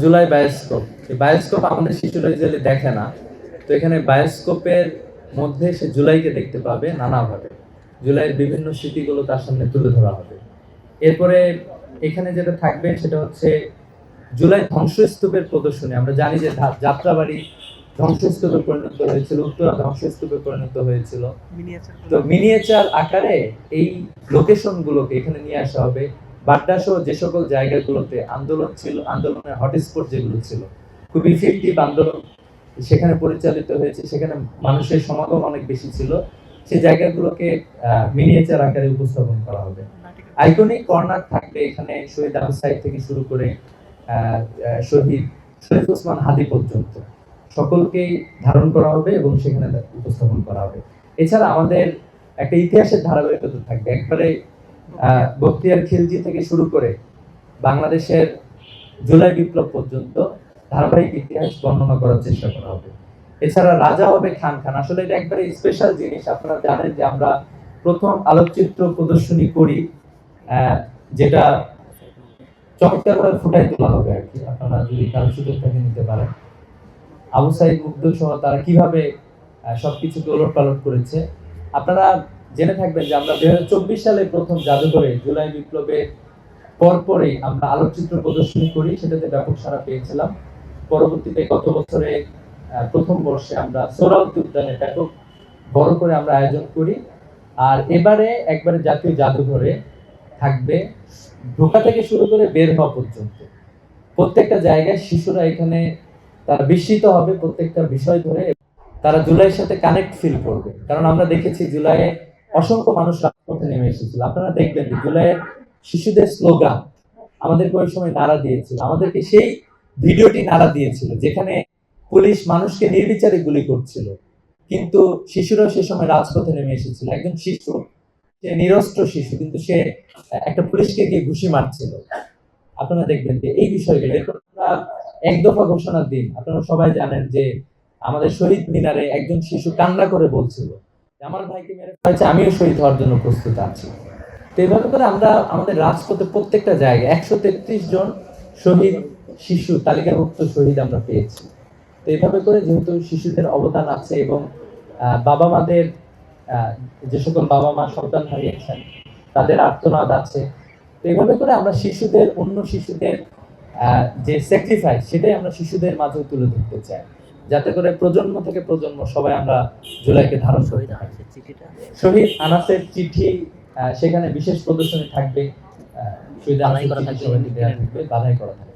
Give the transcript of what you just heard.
July bioscope. এই bioscope আমাদের শিশুরা ইউজুয়ালি দেখে না। তো এখানে বায়োস্কোপের মধ্যে সে জুলাইকে দেখতে পাবে নানাভাবে। জুলাইয়ের বিভিন্ন স্মৃতিগুলো তার সামনে তুলে ধরা হবে। এরপরে এখানে যেটা থাকবে সেটা হচ্ছে জুলাই ধ্বংসস্তূপের প্রদর্শনী। আমরা জানি যে যাত্রাবাড়ি ধ্বংসস্তূপে পরিণত হয়েছিল, উত্তরা ধ্বংসস্তূপে পরিণত হয়েছিল। তো মিনিয়েচার আকারে এই লোকেশনগুলোকে এখানে নিয়ে আসা হবে। বাড্ডা সহ যে সকল জায়গাগুলোতে আন্দোলন ছিল, আন্দোলনের হটস্পট যেগুলো ছিল, খুব ইফেক্টিভ আন্দোলন সেখানে পরিচালিত হয়েছে, সেখানে মানুষের সমাগম অনেক বেশি ছিল, সেই জায়গাগুলোকে মিনিয়েচার আকারে উপস্থাপন করা হবে। আইকনিক কর্নার থাকবে এখানে, শহীদ আবু সাইদ থেকে শুরু করে শহীদ শরীফ ওসমান হাদি পর্যন্ত সকলকেই ধারণ করা হবে এবং সেখানে উপস্থাপন করা হবে। এছাড়া আমাদের একটা ইতিহাসের ধারাবাহিকতা থাকবে। একবারে বখতিয়ার খিলজি থেকে শুরু করে বাংলাদেশের জুলাই বিপ্লব পর্যন্ত ধারাবাহিক ইতিহাস বর্ণনা করার চেষ্টা করা হবে। এছাড়া রাজা হবে খান খান। আসলে এটা একবারে স্পেশাল জিনিস। আপনারা জানেন যে আমরা প্রথম আলোকচিত্র প্রদর্শনী করি, যেটা চমৎকারভাবে ফুটাই তোলা হবে আর কি। আপনারা যদি কারো সুযোগ থাকে নিতে পারেন। আবু সাইদ মুগ্ধ সহ তারা কিভাবে সবকিছুকে ওলট পালট করেছে। আপনারা জেনে থাকবেন যে আমরা 2024 সালে প্রথম জাদুঘরে জুলাই বিপ্লবের পরপরই আমরা আলোকচিত্র প্রদর্শনী করি, সেটাতে ব্যাপক সাড়া পেয়েছিলাম। পরবর্তীতে গত বছরে প্রথম বর্ষে আমরা সোহরাওয়ার্দী উদ্যানে ব্যাপক বড় করে আমরা আয়োজন করি। আর এবারে একবারে জাতীয় জাদুঘরে থাকবে ঢোকা থেকে শুরু করে বের হওয়া পর্যন্ত প্রত্যেকটা জায়গায় শিশুরা এখানে তারা বিস্মিত হবে প্রত্যেকটা বিষয় ধরে। তারা জুলাইয়ের সাথে কানেক্ট ফিল করবে, কারণ আমরা দেখেছি জুলাইয়ে অসংখ্য মানুষ রাজপথে নেমে এসেছিল। আপনারা দেখবেন যে জুলাইয়ের শিশুদের স্লোগান আমাদেরকে ওই সময় নাড়া দিয়েছিল, আমাদেরকে সেই ভিডিওটি নাড়া দিয়েছিল যেখানে পুলিশ মানুষকে নির্বিচারে গুলি করছিল, কিন্তু শিশুরা সে সময় রাজপথে নেমে এসেছিল। একজন শিশু, সে নিরস্ত্র শিশু, কিন্তু সে একটা পুলিশকে গিয়ে ঘুষি মারছিল। আপনারা দেখবেন যে এই বিষয়গুলো এক দফা ঘোষণার দিন আপনারা সবাই জানেন যে আমাদের শহীদ মিনারে একজন শিশু কান্না করে বলছিল আমার ভাইকে মেরে ফেলেছে, আমিও শহীদ হওয়ার জন্য প্রস্তুত আছি। তো এইভাবে করে আমরা আমাদের রাজপথে প্রত্যেকটা জায়গায় 133 জন শহীদ শিশু তালিকাভুক্ত শহীদ আমরা পেয়েছি। তো এইভাবে করে যেহেতু শিশুদের অবদান আছে এবং বাবা মাদের যে সকল বাবা মা সন্তান হারিয়েছেন তাদের আর্তনাদ আছে, তো এইভাবে করে আমরা শিশুদের, অন্য শিশুদের যে স্যাক্রিফাইস সেটাই আমরা শিশুদের মাঝে তুলে ধরতে চাই, যাতে করে প্রজন্ম থেকে প্রজন্ম সবাই আমরা জুলাইকে ধারণ করতে পারি। শহীদ আনাসের চিঠি, সেখানে বিশেষ প্রদর্শনী থাকবে, শহীদ আনাসের চিঠি সবাইকে দেওয়া থাকবে, বাধাই করা থাকবে।